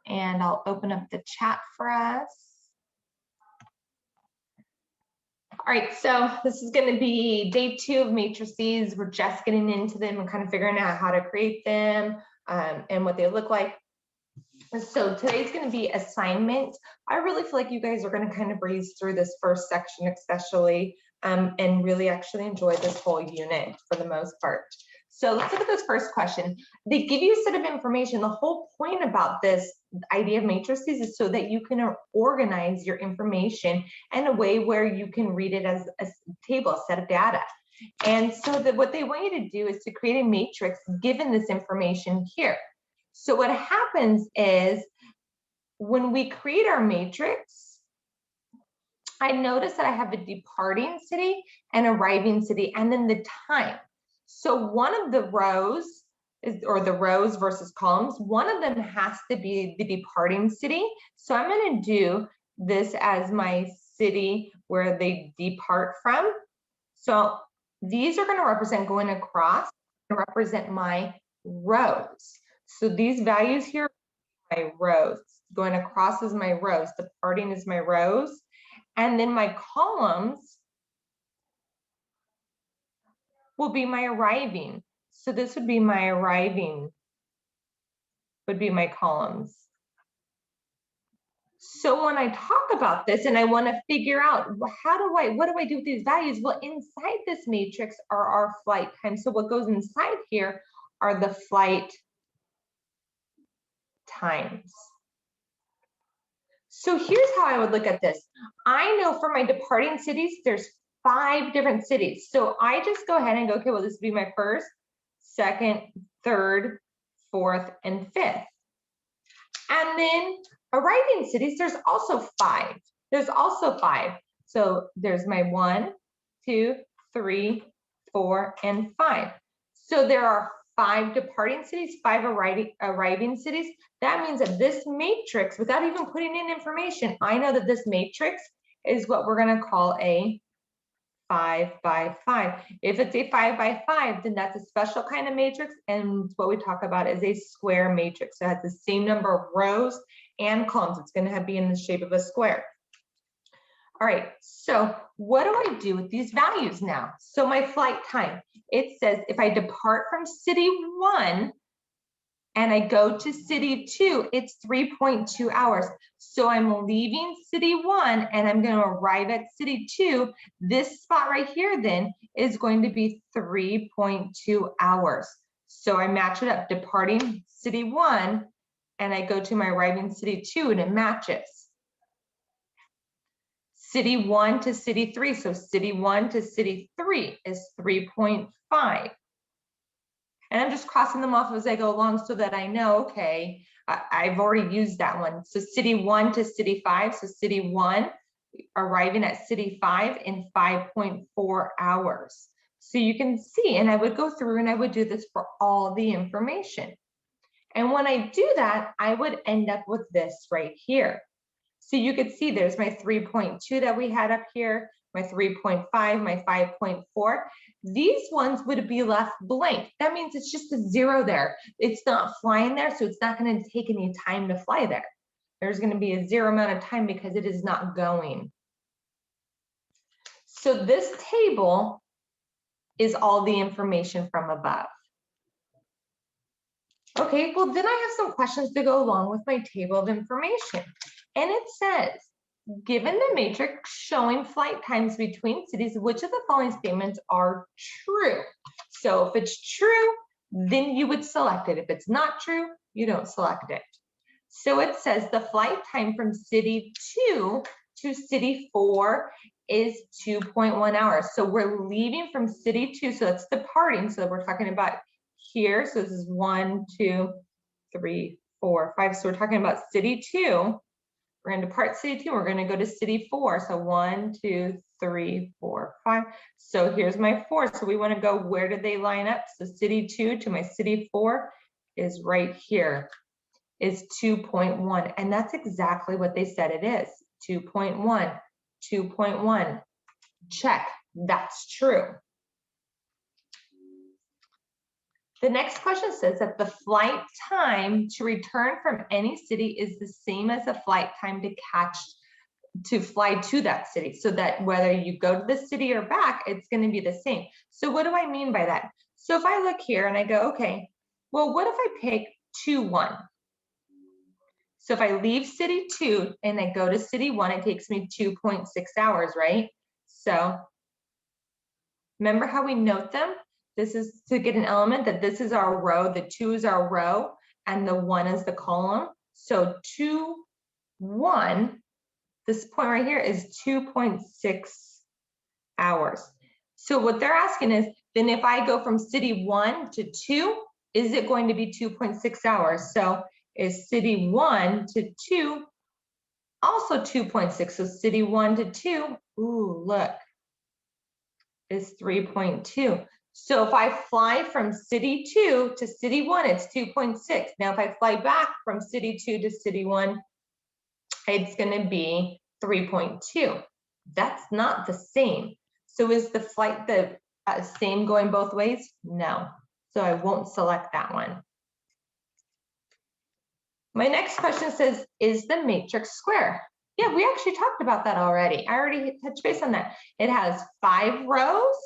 and I'll open up the chat for us. All right, so this is going to be day 2 of matrices. We're just getting into them and kind of figuring out how to create them and what they look like. So today's going to be assignment. I really feel like you guys are going to kind of breeze through this first section especially and really actually enjoy this whole unit for the most part. So let's look at this first question. They give you a set of information. The whole point about this idea of matrices is so that you can organize your information in a way where you can read it as a table, a set of data. And so that what they want you to do is to create a matrix given this information here. So what happens is when we create our matrix, I notice that I have a departing city and arriving city and then the time. So one of the rows is, or the rows versus columns, one of them has to be the departing city. So I'm going to do this as my city where they depart from. So these are going to represent going across, represent my rows. So these values here are my rows. Going across is my rows, departing is my rows. And then my columns will be my arriving. So this would be my arriving, would be my columns. So when I talk about this and I want to figure out what do I do with these values? Well, inside this matrix are our flight times. So what goes inside here are the flight times. So here's how I would look at this. I know for my departing cities, there's 5 different cities. So I just go ahead and go, okay, well, this would be my first, second, third, fourth, and fifth. And then arriving cities, there's also 5. There's also 5. So there's my 1, 2, 3, 4, and 5. So there are 5 departing cities, 5 arriving cities. That means that this matrix, without even putting in information, I know that this matrix is what we're going to call a 5 by 5. If it's a 5 by 5, then that's a special kind of matrix, and what we talk about is a square matrix. So it has the same number of rows and columns. It's going to be in the shape of a square. All right, so what do I do with these values now? So my flight time, it says if I depart from city 1 and I go to city 2, it's 3.2 hours. So I'm leaving city 1 and I'm going to arrive at city 2. This spot right here then is going to be 3.2 hours. So I match it up, departing city 1 and I go to my arriving city 2 and it matches. City 1 to city 3, so city 1 to city 3 is 3.5. And I'm just crossing them off as I go along so that I know, okay, I've already used that one. So city 1 to city 5, so city 1 arriving at city 5 in 5.4 hours. So you can see, and I would go through and I would do this for all the information. And when I do that, I would end up with this right here. So you could see there's my 3.2 that we had up here, my 3.5, my 5.4. These ones would be left blank. That means it's just a 0 there. It's not flying there, so it's not going to take any time to fly there. There's going to be a 0 amount of time because it is not going. So this table is all the information from above. Okay, well then I have some questions to go along with my table of information. And it says, given the matrix showing flight times between cities, which of the following statements are true? So if it's true, then you would select it. If it's not true, you don't select it. So it says the flight time from city 2 to city 4 is 2.1 hours. So we're leaving from city 2, so it's departing. So we're talking about here. So this is 1, 2, 3, 4, 5. So we're talking about city 2. We're going to depart city 2. We're going to go to city 4. So 1, 2, 3, 4, 5. So here's my 4. So we want to go, where did they line up? So city 2 to my city 4 is right here, is 2.1. And that's exactly what they said it is. 2.1, 2.1. Check. That's true. The next question says that the flight time to return from any city is the same as the flight time to fly to that city, so that whether you go to the city or back, it's going to be the same. So what do I mean by that? So if I look here and I go, okay, well, what if I pick 2-1? So if I leave city 2 and I go to city 1, it takes me 2.6 hours, right? So remember how we note them? This is to get an element that this is our row, the 2 is our row, and the 1 is the column. So 2, 1, this point right here is 2.6 hours. So what they're asking is, then if I go from city 1 to 2, is it going to be 2.6 hours? So is city 1 to 2 also 2.6? So city 1 to 2, ooh, look, is 3.2. So if I fly from city 2 to city 1, it's 2.6. Now if I fly back from city 2 to city 1, it's going to be 3.2. That's not the same. So is the flight the same going both ways? No. So I won't select that one. My next question says, is the matrix square? Yeah, we actually talked about that already. I already touched base on that. It has 5 rows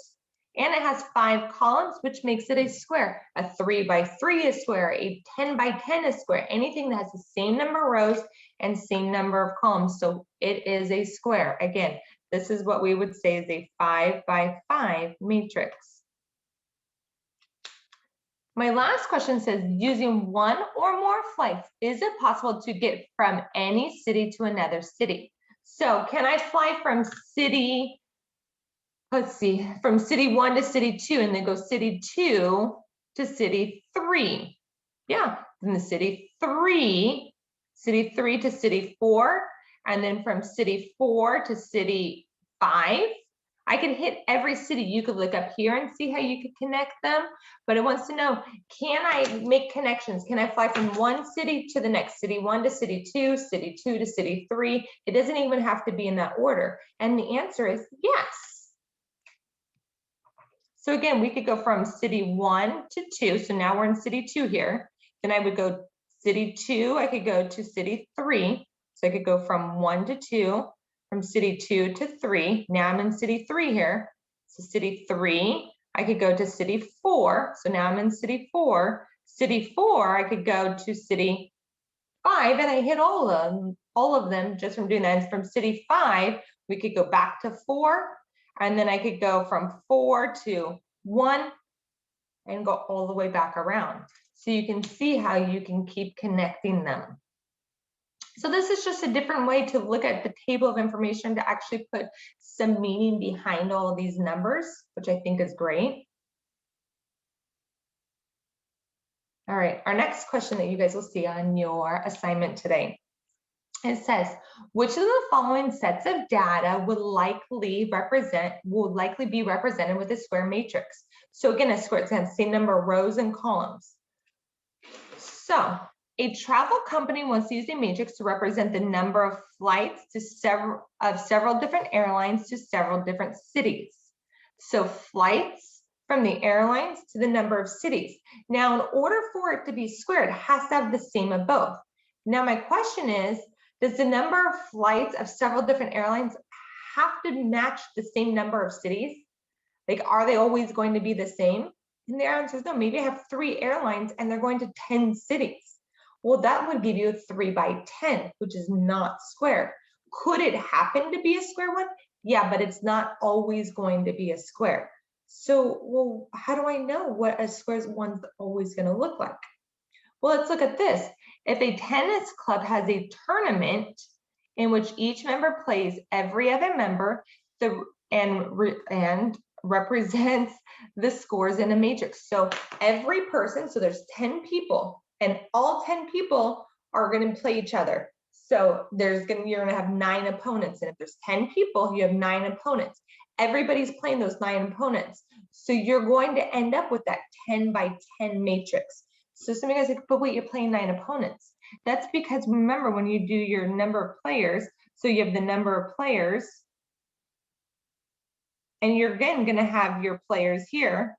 and it has 5 columns, which makes it a square. A 3 by 3 is square, a 10 by 10 is square, anything that has the same number of rows and same number of columns. So it is a square. Again, this is what we would say is a 5 by 5 matrix. My last question says, using 1 or more flights, is it possible to get from any city to another city? So can I fly from city, let's see, from city 1 to city 2 and then go city 2 to city 3? Yeah, then the city 3 to city 4, and then from city 4 to city 5. I can hit every city. You could look up here and see how you could connect them, but it wants to know, can I make connections? Can I fly from one city to the next? City 1 to city 2 to city 3. It doesn't even have to be in that order. And the answer is yes. So again, we could go from city 1 to 2. So now we're in city 2 here. Then I would go city 2, I could go to city 3. So I could go from 1 to 2. From city 2 to 3. Now I'm in city 3 here. So city 3, I could go to city 4. So now I'm in city 4. City 4, I could go to city 5, and I hit all of them just from doing that. And from city 5, we could go back to 4, and then I could go from 4 to 1 and go all the way back around. So you can see how you can keep connecting them. So this is just a different way to look at the table of information to actually put some meaning behind all of these numbers, which I think is great. All right, our next question that you guys will see on your assignment today. It says, which of the following sets of data would likely be represented with a square matrix? So again, a square, it's going to have the same number of rows and columns. So a travel company wants to use a matrix to represent the number of flights to several different airlines to several different cities. So flights from the airlines to the number of cities. Now, in order for it to be squared, it has to have the same of both. Now, my question is, does the number of flights of several different airlines have to match the same number of cities? Like, are they always going to be the same? And the answer is no. Maybe I have 3 airlines and they're going to 10 cities. Well, that would give you a 3 by 10, which is not square. Could it happen to be a square one? Yeah, but it's not always going to be a square. So, well, how do I know what a square one's always going to look like? Well, let's look at this. If a tennis club has a tournament in which each member plays every other member and represents the scores in a matrix. So every person, so there's 10 people, and all 10 people are going to play each other. So you're going to have 9 opponents, and if there's 10 people, you have 9 opponents. Everybody's playing those 9 opponents. So you're going to end up with that 10 by 10 matrix. So some of you guys are like, but wait, you're playing 9 opponents. That's because remember when you do your number of players, so you have the number of players, and you're again going to have your players here.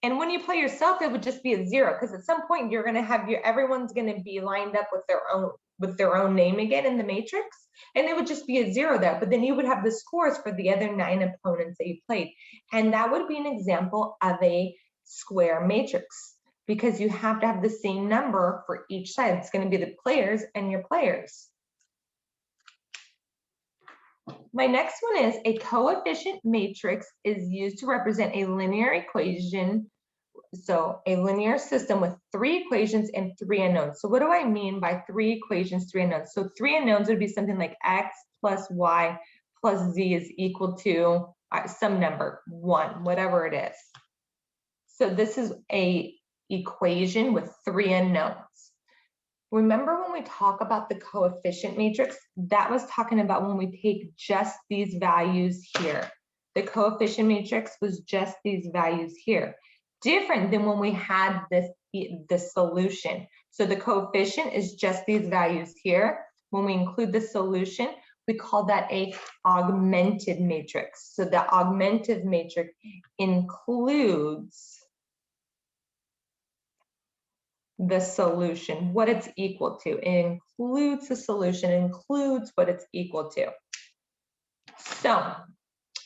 And when you play yourself, it would just be a 0, because at some point you're going to have everyone's going to be lined up with their own name again in the matrix, and it would just be a 0 there. But then you would have the scores for the other 9 opponents that you played, and that would be an example of a square matrix, because you have to have the same number for each side. It's going to be the players and your players. My next one is a coefficient matrix is used to represent a linear equation. So a linear system with 3 equations and 3 unknowns. So what do I mean by 3 equations, 3 unknowns? So 3 unknowns would be something like x plus y plus z is equal to some number, 1, whatever it is. So this is a equation with 3 unknowns. Remember when we talk about the coefficient matrix, that was talking about when we take just these values here. The coefficient matrix was just these values here. Different than when we had the solution. So the coefficient is just these values here. When we include the solution, we call that a augmented matrix. So the augmented matrix includes the solution, what it's equal to. It includes the solution, includes what it's equal to. So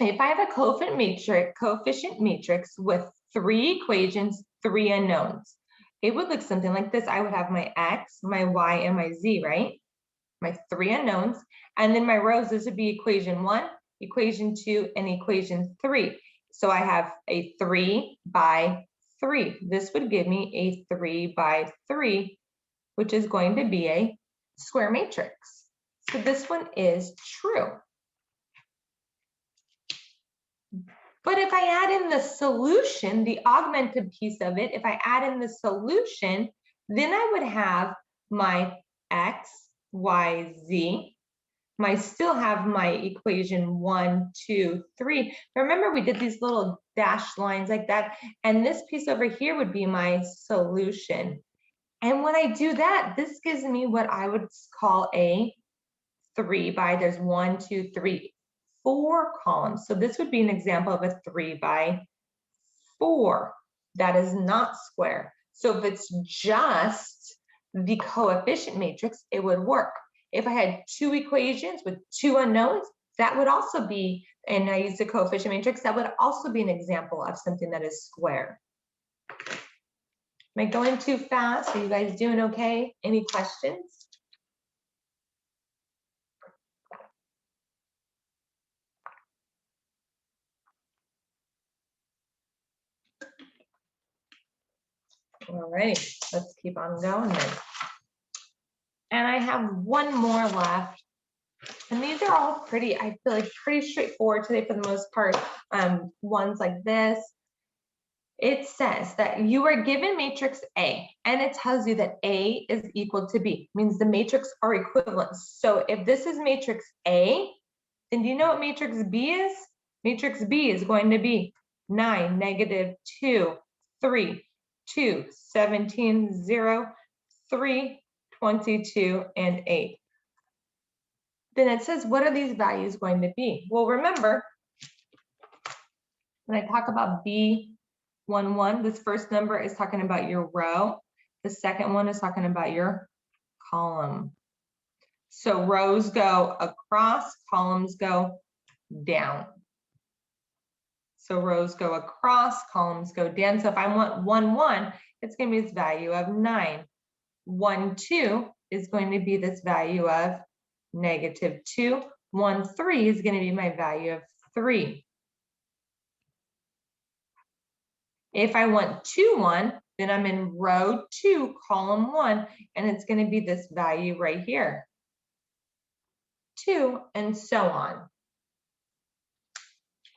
if I have a coefficient matrix with 3 equations, 3 unknowns, it would look something like this. I would have my x, my y, and my z, right? My 3 unknowns. And then my rows, this would be equation 1, equation 2, and equation 3. So I have a 3 by 3. This would give me a 3 by 3, which is going to be a square matrix. So this one is true. But if I add in the solution, the augmented piece of it, if I add in the solution, then I would have my x, y, z. Still have my equation 1, 2, 3. Remember, we did these little dashed lines like that, and this piece over here would be my solution. And when I do that, this gives me what I would call a 3 by, there's 1, 2, 3, 4 columns. So this would be an example of a 3 by 4. That is not square. So if it's just the coefficient matrix, it would work. If I had 2 equations with 2 unknowns, that would also be, and I use the coefficient matrix, that would also be an example of something that is square. Am I going too fast? Are you guys doing okay? Any questions? All right, let's keep on going then. And I have one more left. And these are all pretty, I feel like pretty straightforward today for the most part. Ones like this. It says that you are given matrix A, and it tells you that A is equal to B, means the matrix are equivalent. So if this is matrix A, then do you know what matrix B is? Matrix B is going to be 9, -2, 3, 2, 17, 0, 3, 22, and 8. Then it says, what are these values going to be? Well, remember, when I talk about B11, this first number is talking about your row. The second one is talking about your column. So rows go across, columns go down. So rows go across, columns go down. So if I want 1, 1, it's going to be this value of 9. 1, 2 is going to be this value of -2. 1, 3 is going to be my value of 3. If I want 2, 1, then I'm in row 2, column 1, and it's going to be this value right here. 2, and so on.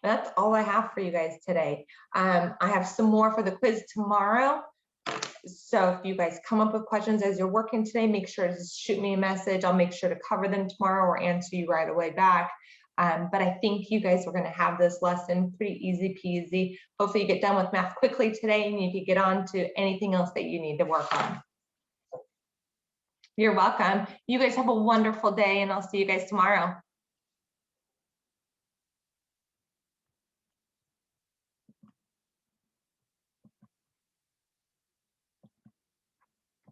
That's all I have for you guys today. I have some more for the quiz tomorrow. So if you guys come up with questions as you're working today, make sure to shoot me a message. I'll make sure to cover them tomorrow or answer you right away back. But I think you guys are going to have this lesson pretty easy peasy. Hopefully you get done with math quickly today and you can get on to anything else that you need to work on. You're welcome. You guys have a wonderful day, and I'll see you guys tomorrow.